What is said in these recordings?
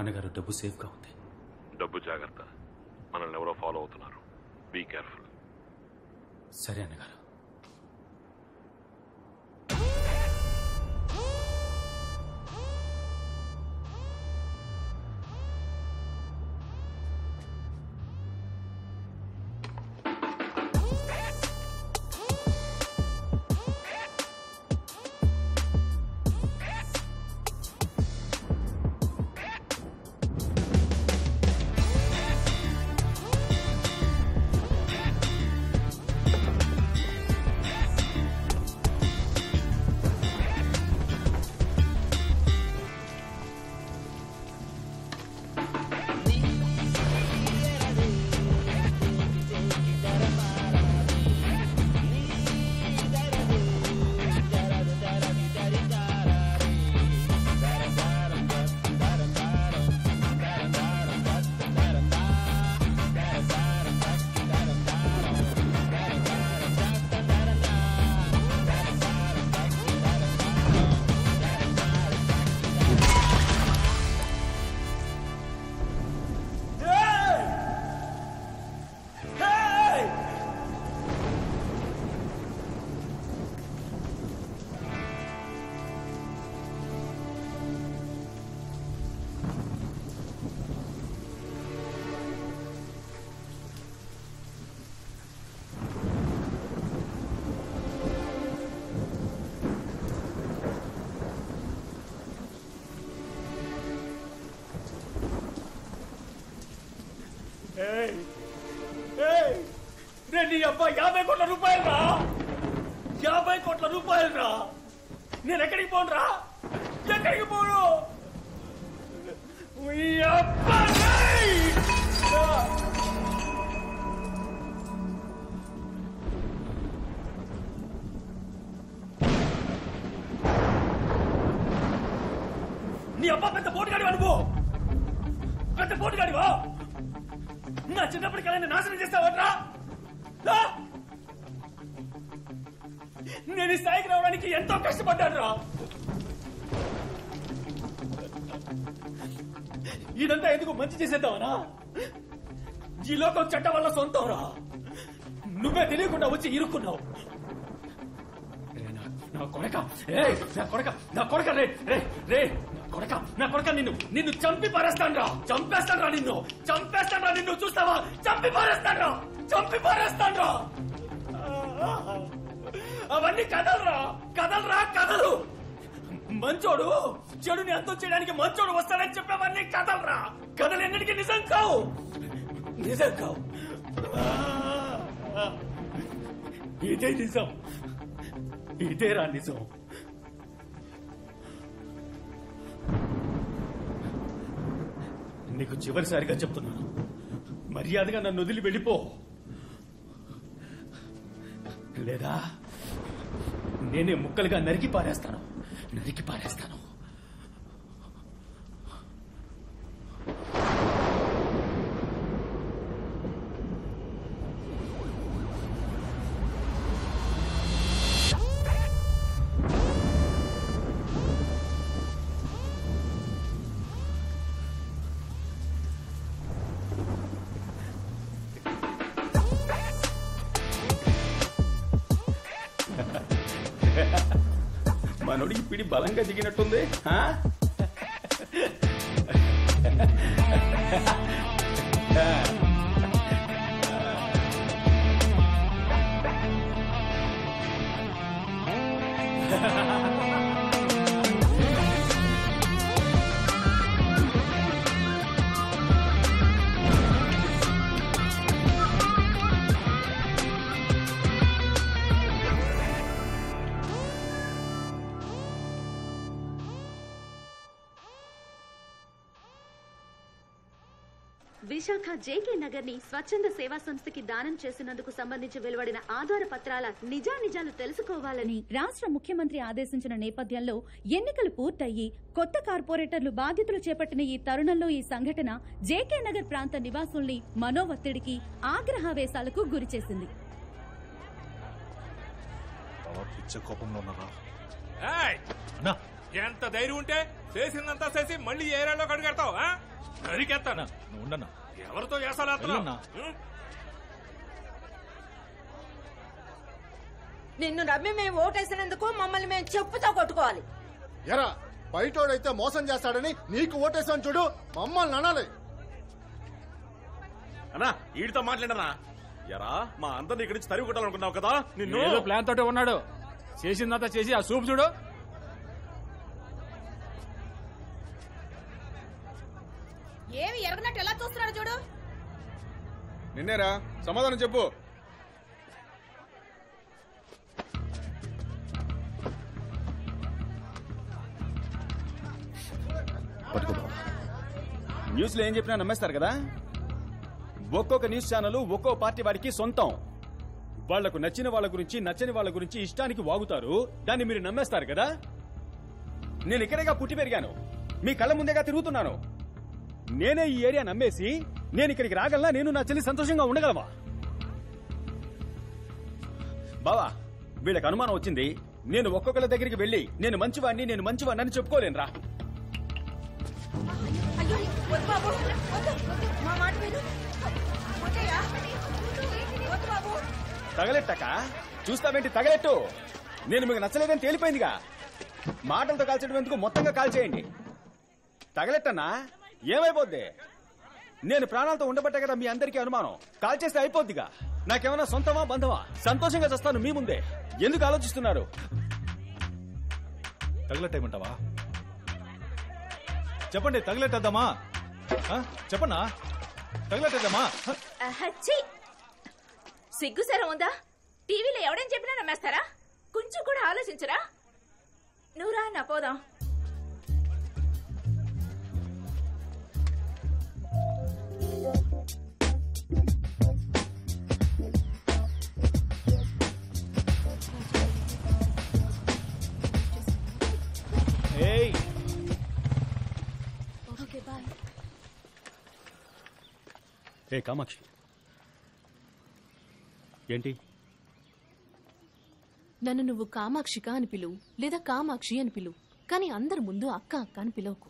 అన్నగారు డబ్బు సేఫ్గా ఉంది. డబ్బు జాగ్రత్త, మనల్ని ఎవరో ఫాలో అవుతున్నారు. Be careful. సరే అన్నగారు. నీ అబ్బా 50 కోట్ల రూపాయలు రా, 50 కోట్ల రూపాయలు రా. నేను ఎక్కడికి పోను రా, ఎక్కడికి పోను. నీ అబ్బా పెద్ద పోటుగాడివా, నువ్వు పెద్ద పోటుగాడివా. నా చిన్నప్పటికల్లా నాశనం చేస్తావట్రా. నేను ఈ స్థాయికి రావడానికి ఎంతో కష్టపడ్డాను రా. ఇదంతా ఎందుకు మంచి చేసేద్దామనా? ఈ లోకం చట్టం వల్ల సొంతం రా. నువ్వే తెలియకుండా వచ్చి ఇరుక్కున్నావు. నా కొడక, నా కొడక రే రే రే నా కొడక నిన్ను చంపి పారేస్తాను రా. చంపేస్తాను రా నిన్ను, చంపేస్తాను రా నిన్ను. చూస్తావా? చంపి పారేస్తాను రా, చంపి పారేస్తాను రా. అవన్నీ కథలురా, కథలురా, కథలు. మంచోడు చెడుని అంతం చేయడానికి మంచోడు వస్తాడని చెప్పేవన్నీ కథలురా. కథలు ఎన్నిటికీ నిజం కావు, నిజం కావు. ఇదే నిజం, ఇదేరా నిజం. నీకు చివరిసారిగా చెప్తున్నాను, మర్యాదగా నన్ను వదిలి వెళ్ళిపో. లేదా నేనే ముక్కలుగా నరికి పారేస్తాను, నరికి పారేస్తాను. మనోడికి పిడి బలంగా దిగినట్టుంది. విశాఖ జేకే నగర్ ని స్వచ్ఛంద సేవా సంస్థకి దానం చేసినందుకు సంబంధించి వెలువడిన ఆధార పత్రాల నిజానిజాలు తెలుసుకోవాలని రాష్ట్ర ముఖ్యమంత్రి ఆదేశించిన నేపథ్యంలో ఎన్నికలు పూర్తయి కొత్త కార్పొరేటర్లు బాధ్యతలు చేపట్టిన ఈ తరుణంలో ఈ సంఘటన జేకే నగర్ ప్రాంత నివాసుల్ని మనోవత్తిడికి ఆగ్రహావేశాలకు గురిచేసింది. ఎంత ధైర్యం ఉంటే చేసిందంతా చేసి మళ్ళీ ఏరియాలో కడుగెడతావు? నరికెత్తానా? ఉండన్నా. ఎవరితో చేస్తాను? నిన్ను నమ్మి మేము ఓటేసినందుకు మమ్మల్ని మేము చెప్పుతో కొట్టుకోవాలి. ఎరా బయటోడైతే మోసం చేస్తాడని నీకు ఓటేసాను చూడు, మమ్మల్ని అనాలి. అన్నా వీడితో మాట్లాడనా? ఎరా మా అందరిని ఇక్కడి నుంచి తరిగి కొట్టాలనుకున్నావు కదా, నిన్ను ప్లాన్ తోటే ఉన్నాడు. చేసిందంతా చేసి ఆ సూప్ చూడు. ఏమి ఎరగనట్టు ఎలా చూస్తున్నాడు చూడు. నిన్నేరా, సమాధానం చెప్పు. న్యూస్ లో ఏం చెప్పినా నమ్మేస్తారు కదా. ఒక్కొక్క న్యూస్ ఛానల్ ఒక్కో పార్టీ వాడికి సొంతం. వాళ్లకు నచ్చిన వాళ్ళ గురించి నచ్చని వాళ్ళ గురించి ఇష్టానికి వాగుతారు. దాన్ని మీరు నమ్మేస్తారు కదా. నేను ఇక్కడేగా పుట్టి పెరిగాను, మీ కళ్ళ ముందేగా తిరుగుతున్నాను. నేనే ఈ ఏరియా నమ్మేసి నేను ఇక్కడికి రాగలనా? నేను నా చెల్లి సంతోషంగా ఉండగలవా? బావా, వీళ్ళకి అనుమానం వచ్చింది. నేను ఒక్కొక్కరి దగ్గరికి వెళ్లి నేను మంచివాడిని అని చెప్పుకోలేనురా. తగలెట్టక చూస్తావేంటి? తగలెట్టు. నేను మీకు నచ్చలేదని తేలిపోయిందిగా. మాటలతో కాల్చడం ఎందుకు, మొత్తంగా కాల్చేయండి. తగలెట్టన్నా ఏమైపోద్ది? నేను ప్రాణాలతో ఉండబట్టే కదా మీ అందరికీ అనుమానం. కాల్చేస్తే అయిపోద్దిగా. నాకేమన్నా సొంతమా బంధమా? సంతోషంగా చేస్తాను మీ ముందే. ఎందుకు ఆలోచిస్తున్నారు? తగలెట్టేయమంటావా? చెప్పండి, తగలెట్టేద్దామా? చెప్పన్నా, తగలెట్టేద్దామా? సిగ్గుసరం ఉందా? టీవీలో ఎవడేం చెప్పినా నమ్మేస్తారా? కొంచెం కూడా ఆలోచించరా? నువ్వురా నా పోదాం. ఏ కామాక్షి, ఏంటి? నన్ను నువ్వు కామాక్షిక అని పిలువు, లేదా కామాక్షి అని పిలువు, కానీ అందరి ముందు అక్క అక్క అని పిలవకు.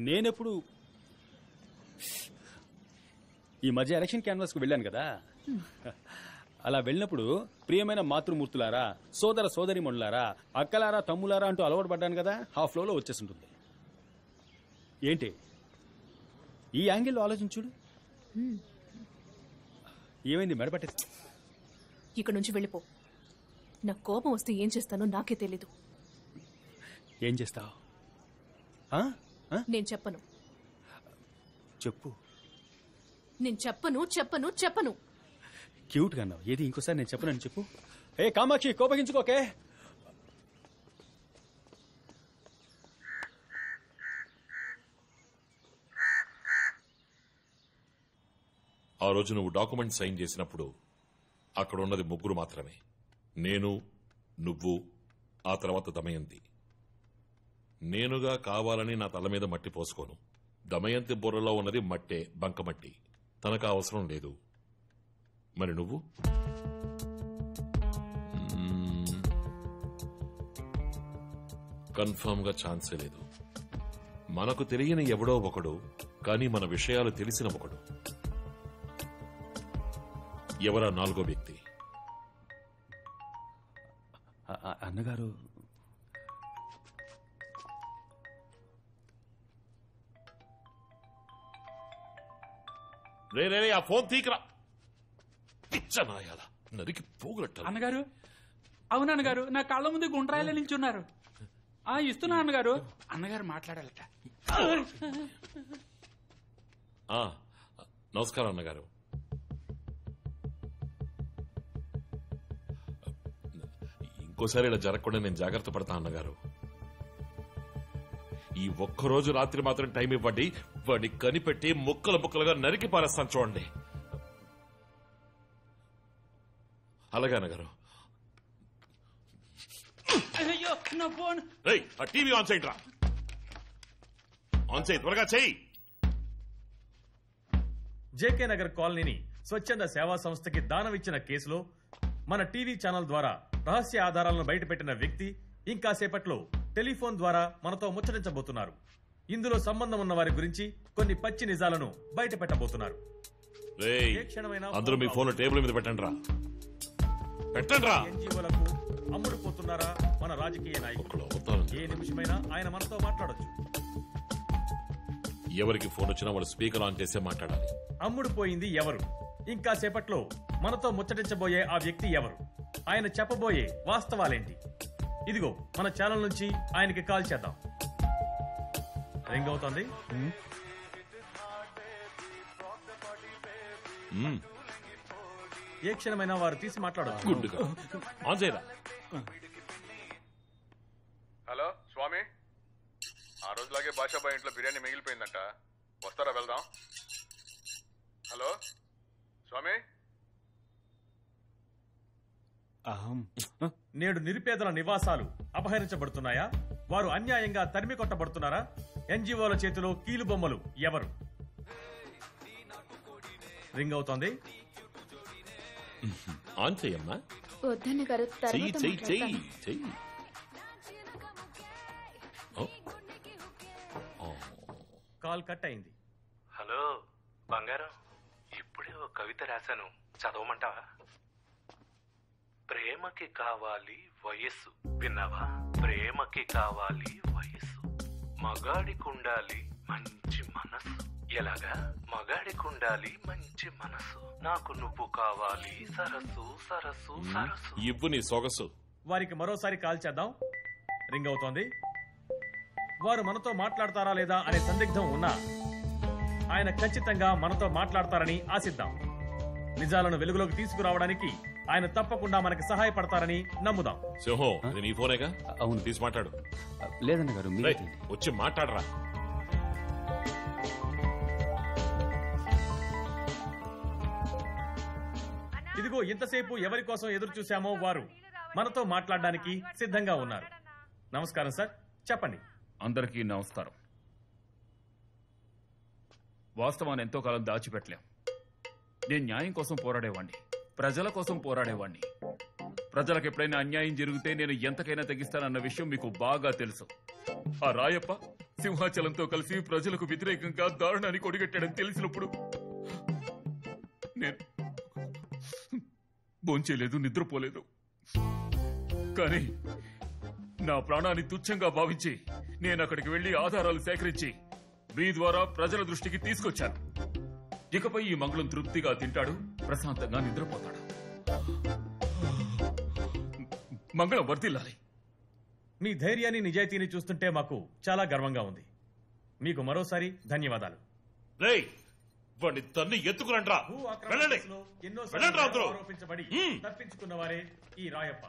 నేనెప్పుడు ఈ మధ్య ఎలక్షన్ క్యాన్వాస్ కు వెళ్ళాను కదా. అలా వెళ్ళినప్పుడు ప్రియమైన మాతృమూర్తులారా, సోదర సోదరిమణులారా, అక్కలారా, తమ్ములారా అంటూ అలవాటు పడ్డాను కదా. ఆ ఫ్లోలో వచ్చేసింటుంది. ఏంటి ఈ యాంగిల్లో ఆలోచించుడు. ఏమైంది? మెడపట్టే. ఇక్కడ నుంచి వెళ్ళిపో. నాకు కోపం వస్తే ఏం చేస్తానో నాకే తెలీదు. ఏం చేస్తావు? నేను చెప్పను. చెప్పు. నేను చెప్పను. క్యూట్ గా అన్నావు. ఏది ఇంకోసారి నేను చెప్పనని చెప్పు. ఏ కామాక్షి, కోపగించుకోకే. ఆ రోజు నువ్వు డాక్యుమెంట్ సైన్ చేసినప్పుడు అక్కడ ఉన్నది ముగ్గురు మాత్రమే. నేను, నువ్వు, ఆ తర్వాత దమయంతి. నేనుగా కావాలని నా తల మీద మట్టి పోసుకోను. దమయంతి బుర్రలో ఉన్నది మట్టే, బంకమట్టి. తనకు అవసరం లేదు. మరి నువ్వు? కన్ఫర్మ్ గా ఛాన్సే లేదు. మనకు తెలియని ఎవడో ఒకడు, కానీ మన విషయాలు తెలిసిన ఒకడు. ఎవరా నాలుగో వ్యక్తి? అన్నగారు రే ఆ ఫోన్ తీకరా. పిచ్చనాయాల నరికి పోగొట్టాలి. అన్నగారు, అవునన్నగారు, నా కళ్ళ ముందు గుండ్రాయిలో నిల్చున్నారు. ఇస్తున్నా అన్నగారు. అన్నగారు మాట్లాడాలట. నమస్కారం అన్నగారు. ఇంకోసారి ఇలా జరగకుండా నేను జాగ్రత్త పడతా అన్నగారు. ఈ ఒక్కరోజు రాత్రి మాత్రం టైం ఇవ్వండి, వాడిని కనిపెట్టి ముక్కలు ముక్కలుగా నరికి పారేస్తాను చూడండి. అలాగే అన్నగారు. అయ్యో నా ఫోన్. ఆ టీవీ ఆన్ చేయండి రా, ఆన్ చేయి, త్వరగా చెయ్యి. జేకే నగర్ కాలనీని స్వచ్ఛంద సేవా సంస్థకి దానం ఇచ్చిన కేసులో మన టీవీ ఛానల్ ద్వారా రహస్య ఆధారాలను బయటపెట్టిన వ్యక్తి ఇంకాసేపట్లో టెలిఫోన్ ద్వారా మనతో ముచ్చటించబోతున్నారు. ఇందులో సంబంధం ఉన్న వారి గురించి కొన్ని పచ్చి నిజాలను బయట పెట్టబోతున్నారు. అందరూ మీ ఫోన్ టేబుల్ మీద పెట్టండి రా, పెట్టండి రా. ఎన్జీఓలకు అమ్ముడుపోతున్నారా మన రాజకీయ నాయకులు? ఏ నిమిషమైనా ఆయన మనతో మాట్లాడొచ్చు. ఎవరికి ఫోన్ వచ్చినా వాళ్ళు స్పీకర్ ఆన్ చేసే మాట్లాడాలి. అమ్ముడుపోయింది ఎవరు? ఇంకా సేపట్లో మనతో ముచ్చటించబోయే ఆ వ్యక్తి ఎవరు? ఆయన చెప్పబోయే వాస్తవాలేంటి? ఇదిగో మన ఛానల్ నుంచి ఆయనకి కాల్ చేద్దాం. రింగ్ అవుతోంది. ఏ క్షణమైనా వారు తీసి మాట్లాడవచ్చు. హలో స్వామి, ఆ రోజులాగే బాషాబాయ్ ఇంట్లో బిర్యానీ మిగిలిపోయిందంట, వస్తారా వెళ్దాం? హలో స్వామి. నేడు నిరుపేదల నివాసాలు అపహరించబడుతున్నాయా? వారు అన్యాయంగా తరిమి కొట్టబడుతున్నారా? ఎన్జీఓల చేతిలో కీలు బొమ్మలు ఎవరు? రింగ్ అవుతోంది. ఆన్ చెయ్యమ్మా. వద్దన్న గారు, కాల్ కట్ అయింది. హలో బంగారం, ఇప్పుడే ఒక కవిత రాశాను, చదవమంటావా? ప్రేమకి కావాలి వయస్సు, విన్నావా? ప్రేమకి కావాలి వయస్సు, మగాడికుండాలి మంచి మనసు. ఎలాగా? మగాడికుండాలి మంచి మనసు, నాకు నువ్వు కావాలి సరస్సు సరస్సు సరస్సు. ఇవ్వు నీ సొగసు. వారికి మరోసారి కాల్ చేద్దాం. రింగ్ అవుతోంది. వారు మనతో మాట్లాడతారా లేదా అనే సందిగ్ధం ఉన్నా ఆయన ఖచ్చితంగా మనతో మాట్లాడతారని ఆశిద్దాం. నిజాలను వెలుగులోకి తీసుకురావడానికి ఆయన తప్పకుండా మనకి సహాయపడతారని నమ్ముదాం. సింహం, నీ ఫోనేగా? అవును. తీసి మాట్లాడు. లేదన్న గారు, వచ్చి మాట్లాడరా. ఇదిగో ఇంతసేపు ఎవరి కోసం ఎదురు చూశామో వారు మనతో మాట్లాడడానికి సిద్ధంగా ఉన్నారు. నమస్కారం సార్, చెప్పండి. అందరికీ నమస్కారం. వాస్తవాన్ని ఎంతో కాలం దాచిపెట్టలేం. నేను న్యాయం కోసం పోరాడేవాణ్ణి, ప్రజల కోసం పోరాడేవాణ్ణి. ప్రజలకు ఎప్పుడైనా అన్యాయం జరిగితే నేను ఎంతకైనా తగ్గిస్తానన్న విషయం మీకు బాగా తెలుసు. ఆ రాయప్ప సింహాచలంతో కలిసి ప్రజలకు వ్యతిరేకంగా దారుణాన్ని కొడిగట్టాడని తెలిసినప్పుడు నేను భోంచేయలేదు, నిద్రపోలేదు. కానీ నా ప్రాణాన్ని తుచ్చంగా భావించి నేను అక్కడికి వెళ్లి ఆధారాలు సేకరించి మీ ద్వారా ప్రజల దృష్టికి తీసుకొచ్చాను. ఇకపై ఈ మంగళం తృప్తిగా తింటాడు, ప్రశాంతంగా నిద్రపోతాడు. మంగళం వర్ధిల్లాలి. మీ ధైర్యాన్ని నిజాయితీని చూస్తుంటే మాకు చాలా గర్వంగా ఉంది. మీకు మరోసారి ధన్యవాదాలు. తన్ని ఎత్తుకురండి. ఆరోపించబడి తప్పించుకున్న వారే ఈ రాయప్ప.